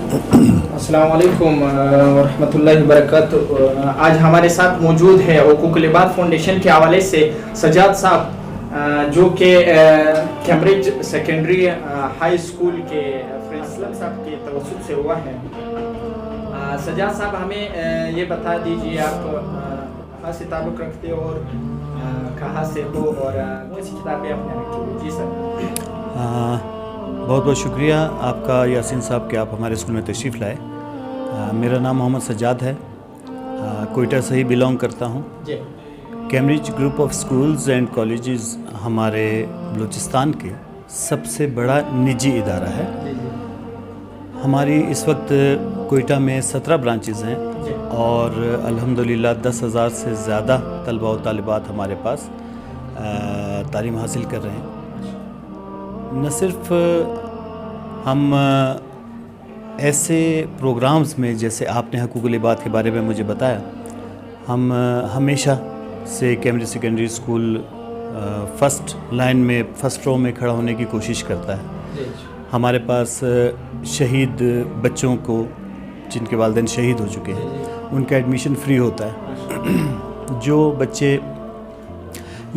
अस्सलाम वालेकुम वरहमतुल्लाहि वबरकातुहू। आज हमारे साथ मौजूद है हुकूक लिबाद फाउंडेशन के हवाले से सजाद साहब, जो कि कैम्ब्रिज सेकेंडरी हाई स्कूल के असलम साहब के तवस्सुत से हुआ है। सजाद साहब, हमें ये बता दीजिए आप कहाँ से ताल्लुक़ रखते हो और कहाँ से हो और कैसी किताबें आपने रखी हो? जी सर। बहुत बहुत शुक्रिया आपका यासीन साहब कि आप हमारे स्कूल में तशरीफ़ लाए। मेरा नाम मोहम्मद सज्जाद है, कोयटा से ही बिलोंग करता हूँ। Cambridge group of schools and colleges हमारे बलूचिस्तान के सबसे बड़ा निजी इदारा है। हमारी इस वक्त कोयटा में 17 ब्रांचेज़ हैं और अल्हम्दुलिल्लाह 10,000 से ज़्यादा तलबा व तालिबात हमारे पास तालीम हासिल कर रहे हैं। न सिर्फ हम ऐसे प्रोग्राम्स में, जैसे आपने हुकूकुल लिबाद के बारे में मुझे बताया, हम हमेशा से Cambridge secondary school first line में, फ़र्स्ट रो में खड़ा होने की कोशिश करता है। हमारे पास शहीद बच्चों को, जिनके वालिदैन शहीद हो चुके हैं, उनका एडमिशन फ्री होता है। जो बच्चे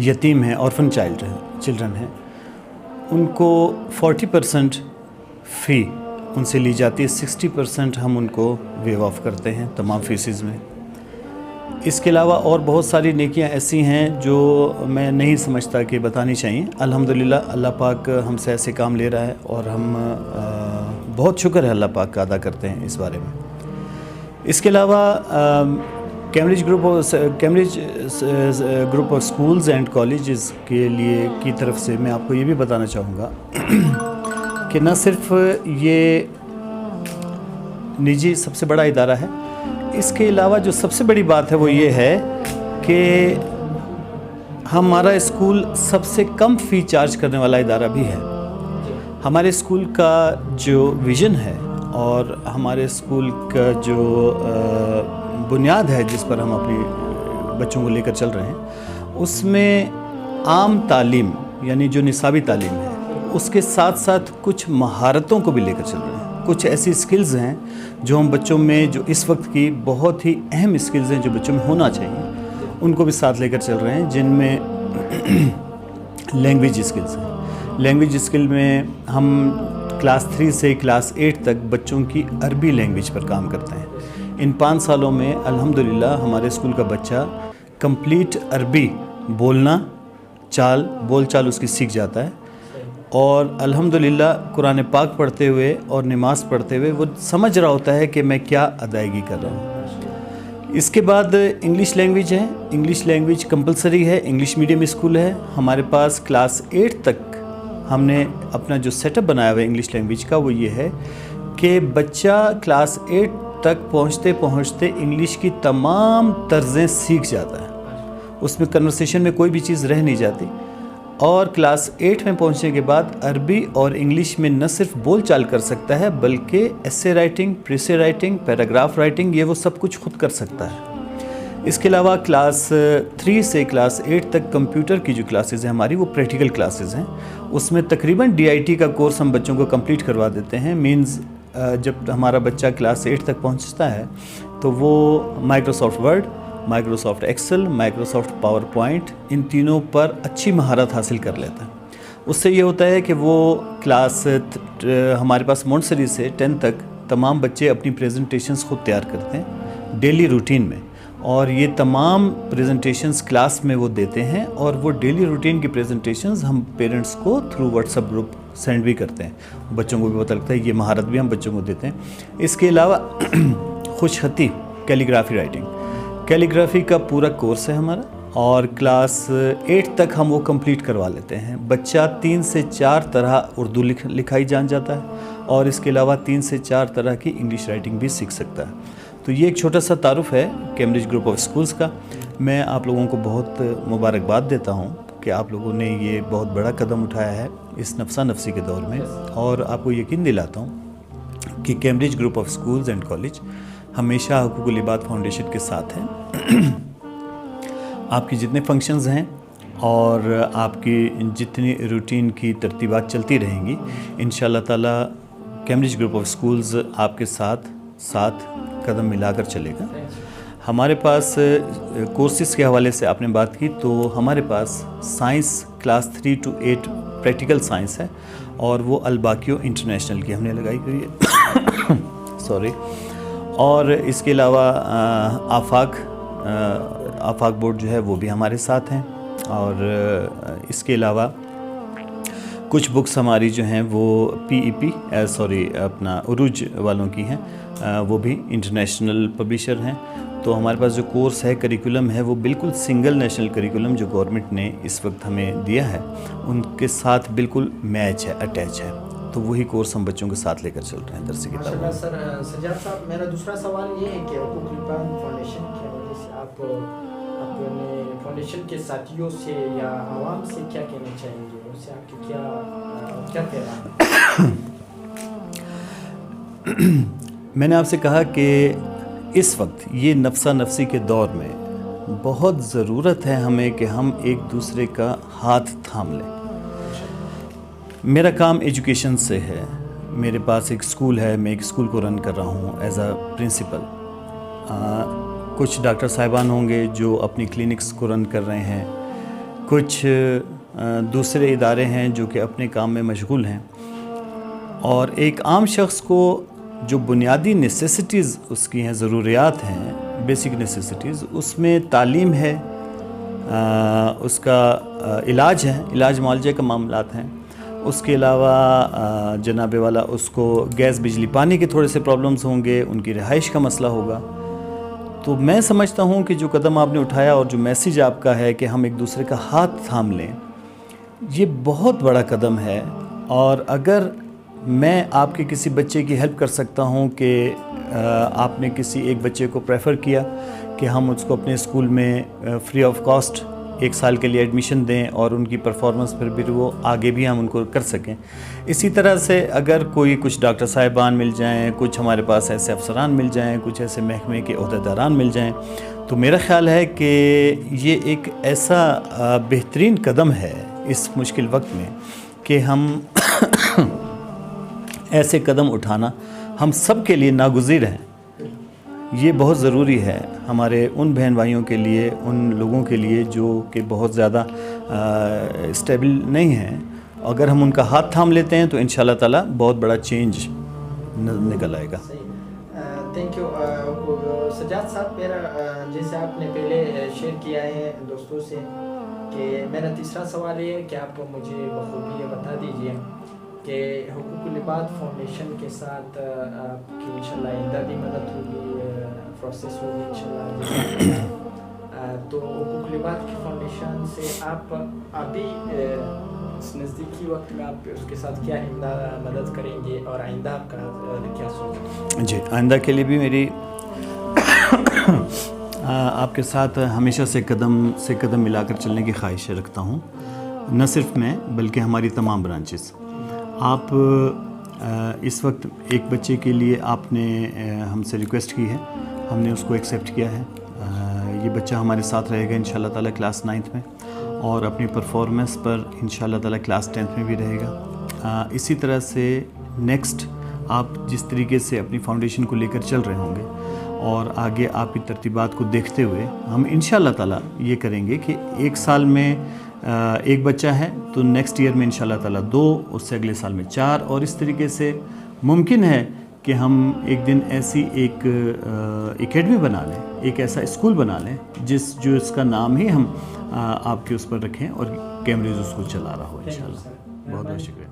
यतीम हैं, ऑर्फन चिल्ड्रन हैं, उनको 40% फ़ी उनसे ली जाती है, 60% हम उनको वेव ऑफ करते हैं तमाम फ़ीसिज़ में। इसके अलावा और बहुत सारी नेकियां ऐसी हैं जो मैं नहीं समझता कि बतानी चाहिए। अल्हम्दुलिल्लाह अल्लाह पाक हमसे ऐसे काम ले रहा है और हम बहुत शुक्र है अल्लाह पाक का अदा करते हैं इस बारे में। इसके अलावा Cambridge group of schools and colleges के लिए की तरफ से मैं आपको ये भी बताना चाहूँगा कि न सिर्फ ये निजी सबसे बड़ा इदारा है, इसके अलावा जो सबसे बड़ी बात है वो ये है कि हमारा स्कूल सबसे कम फ़ी चार्ज करने वाला इदारा भी है। हमारे स्कूल का जो विज़न है और हमारे स्कूल का जो बुनियाद है जिस पर हम अपनी बच्चों को लेकर चल रहे हैं, उसमें आम तालीम यानी जो निसाबी तालीम है, उसके साथ साथ कुछ महारतों को भी लेकर चल रहे हैं। कुछ ऐसी स्किल्स हैं जो हम बच्चों में, जो इस वक्त की बहुत ही अहम स्किल्स हैं जो बच्चों में होना चाहिए, उनको भी साथ लेकर चल रहे हैं, जिनमें लैंग्वेज स्किल्स हैं। लैंग्वेज स्किल में हम क्लास 3 से क्लास 8 तक बच्चों की अरबी लैंग्वेज पर काम करते हैं। इन 5 सालों में अल्हम्दुलिल्लाह हमारे स्कूल का बच्चा कंप्लीट अरबी बोल चाल उसकी सीख जाता है और अल्हम्दुलिल्लाह कुरान पाक पढ़ते हुए और नमाज़ पढ़ते हुए वो समझ रहा होता है कि मैं क्या अदायगी कर रहा हूँ। इसके बाद इंग्लिश लैंग्वेज है। इंग्लिश लैंग्वेज कंपलसरी है, इंग्लिश मीडियम स्कूल है। हमारे पास क्लास 8 तक हमने अपना जो सेटअप बनाया हुआ है इंग्लिश लैंग्वेज का, वो ये है कि बच्चा क्लास 8 तक पहुँचते पहुँचते इंग्लिश की तमाम तर्ज़ें सीख जाता है, उसमें कन्वर्सेशन में कोई भी चीज़ रह नहीं जाती। और क्लास 8 में पहुँचने के बाद अरबी और इंग्लिश में न सिर्फ बोल चाल कर सकता है, बल्कि essay writing, précis writing, paragraph writing, ये वो सब कुछ खुद कर सकता है। इसके अलावा क्लास 3 से क्लास 8 तक कंप्यूटर की जो क्लासेस हैं हमारी, वो प्रैक्टिकल क्लासेस हैं। उसमें तकरीबन DIT का कोर्स हम बच्चों को कंप्लीट करवा देते हैं। मींस जब हमारा बच्चा क्लास 8 तक पहुंचता है तो वो Microsoft Word, Microsoft Excel, Microsoft PowerPoint, इन तीनों पर अच्छी महारत हासिल कर लेता है। उससे ये होता है कि वो क्लास हमारे पास मोंटेसरी से 10 तक तमाम बच्चे अपनी प्रेजेंटेशंस खुद तैयार करते हैं डेली रूटीन में, और ये तमाम प्रेजेंटेशंस क्लास में वो देते हैं और वो डेली रूटीन की प्रेजेंटेशंस हम पेरेंट्स को थ्रू व्हाट्सएप ग्रुप सेंड भी करते हैं। बच्चों को भी पता लगता है, ये महारत भी हम बच्चों को देते हैं। इसके अलावा खुशखती, कैलीग्राफी राइटिंग, कैलीग्राफी का पूरा कोर्स है हमारा और क्लास 8 तक हम वो कंप्लीट करवा लेते हैं। बच्चा 3 से 4 तरह उर्दू लिखाई जान जाता है और इसके अलावा 3 से 4 तरह की इंग्लिश राइटिंग भी सीख सकता है। तो ये एक छोटा सा तारुफ है कैम्ब्रिज ग्रुप ऑफ स्कूल्स का। मैं आप लोगों को बहुत मुबारकबाद देता हूँ कि आप लोगों ने ये बहुत बड़ा कदम उठाया है इस नफसा नफसी के दौर में, और आपको यकीन दिलाता हूँ कि Cambridge group of schools and college हमेशा हुकूकुल लिबाद फाउंडेशन के साथ हैं। आपकी जितने फंक्शंस हैं और आपकी जितनी रूटीन की तरतीबात चलती रहेंगी, इंशाअल्लाह ताला कैम्ब्रिज ग्रुप ऑफ स्कूल्स आपके साथ कदम मिलाकर चलेगा। हमारे पास कोर्सेज़ के हवाले से आपने बात की, तो हमारे पास science class 3 to 8 practical science है और वो अलबाकियो इंटरनेशनल की हमने लगाई हुई है सॉरी। और इसके अलावा आफाक बोर्ड जो है वो भी हमारे साथ हैं। और इसके अलावा कुछ बुक्स हमारी जो हैं वो PEP अपना उरूज वालों की हैं, वो भी इंटरनेशनल पब्लिशर हैं। तो हमारे पास जो कोर्स है, करिकुलम है, वो बिल्कुल सिंगल नेशनल करिकुलम जो गवर्नमेंट ने इस वक्त हमें दिया है उनके साथ बिल्कुल मैच है, अटैच है। तो वही कोर्स हम बच्चों के साथ लेकर चल रहे हैं दरस की किताब। माशाल्लाह सर। सज्जाद साहब, मेरा दूसरा सवाल ये है कि हुकूक लिबान फाउंडेशन की वजह से आप अपने फाउंडेशन के साथियों से या आवाम से क्या कहना चाहेंगे, उससे आपकी क्या कहना है? मैंने आपसे कहा कि इस वक्त ये नफ्सा नफसी के दौर में बहुत ज़रूरत है हमें कि हम एक दूसरे का हाथ थाम लें। मेरा काम एजुकेशन से है, मेरे पास एक स्कूल है, मैं एक स्कूल को रन कर रहा हूँ एज अ प्रिंसिपल। कुछ डॉक्टर साहिबान होंगे जो अपनी क्लिनिक्स को रन कर रहे हैं, कुछ दूसरे इदारे हैं जो कि अपने काम में मशगूल हैं, और एक आम शख्स को जो बुनियादी नेसेसिटीज़ उसकी हैं, ज़रूरियात हैं, बेसिक नेसेसिटीज़, उसमें तालीम है, उसका इलाज है, इलाज मुआलजे का मामलात हैं। उसके अलावा जनाबे वाला उसको गैस बिजली पानी के थोड़े से प्रॉब्लम्स होंगे, उनकी रिहाइश का मसला होगा। तो मैं समझता हूँ कि जो कदम आपने उठाया और जो मैसेज आपका है कि हम एक दूसरे का हाथ थाम लें, ये बहुत बड़ा कदम है। और अगर मैं आपके किसी बच्चे की हेल्प कर सकता हूँ कि आपने किसी एक बच्चे को प्रेफर किया कि हम उसको अपने स्कूल में फ्री ऑफ कॉस्ट 1 साल के लिए एडमिशन दें और उनकी परफॉर्मेंस पर भी वो आगे भी हम उनको कर सकें। इसी तरह से अगर कोई कुछ डॉक्टर साहिबान मिल जाएं, कुछ हमारे पास ऐसे अफसरान मिल जाएं, कुछ ऐसे महकमे के ओहदेदारान मिल जाएं, तो मेरा ख़्याल है कि ये एक ऐसा बेहतरीन कदम है इस मुश्किल वक्त में कि हम ऐसे कदम उठाना हम सब के लिए नागुज़ीर हैं। ये बहुत ज़रूरी है हमारे उन बहन भाइयों के लिए, उन लोगों के लिए जो कि बहुत ज़्यादा स्टेबल नहीं हैं। अगर हम उनका हाथ थाम लेते हैं तो इंशाल्लाह ताला बहुत बड़ा चेंज निकल आएगा। थैंक यू सज्जाद साहब। मेरा जैसे आपने पहले शेयर किया है दोस्तों से कि मेरा तीसरा सवाल ये है कि आप मुझे बखूबी ये बता दीजिए कि हुकूकुल इबाद फाउंडेशन के साथ आपकी इंशाल्लाह आइंदा भी मदद होगी, प्रोसेस होगी इंशाल्लाह। तो हुकूकुल इबाद की फाउंडेशन से आप अभी इस नज़दीकी वक्त में आप उसके साथ क्या मदद करेंगे और आइंदा आपका क्या सोच है? जी, आइंदा के लिए भी मेरी आपके साथ हमेशा से कदम मिलाकर चलने की ख्वाहिश रखता हूँ। न सिर्फ मैं बल्कि हमारी तमाम ब्रांचेस। आप इस वक्त एक बच्चे के लिए आपने हमसे रिक्वेस्ट की है, हमने उसको एक्सेप्ट किया है। ये बच्चा हमारे साथ रहेगा इंशाल्लाह ताला क्लास 9th में और अपनी परफॉर्मेंस पर इंशाल्लाह ताला क्लास 10th में भी रहेगा। इसी तरह से नेक्स्ट आप जिस तरीके से अपनी फाउंडेशन को लेकर चल रहे होंगे और आगे आपकी तरतीबात को देखते हुए हम इंशाल्लाह ताला ये करेंगे कि 1 साल में एक बच्चा है तो नेक्स्ट ईयर में इंशाल्लाह ताला 2, उससे अगले साल में 4, और इस तरीके से मुमकिन है कि हम एक दिन ऐसी एक एकेडमी बना लें, एक ऐसा स्कूल बना लें जो इसका नाम ही हम आपके उस पर रखें और कैम्ब्रिज उसको चला रहा हो इंशाल्लाह। बहुत बहुत शुक्रिया।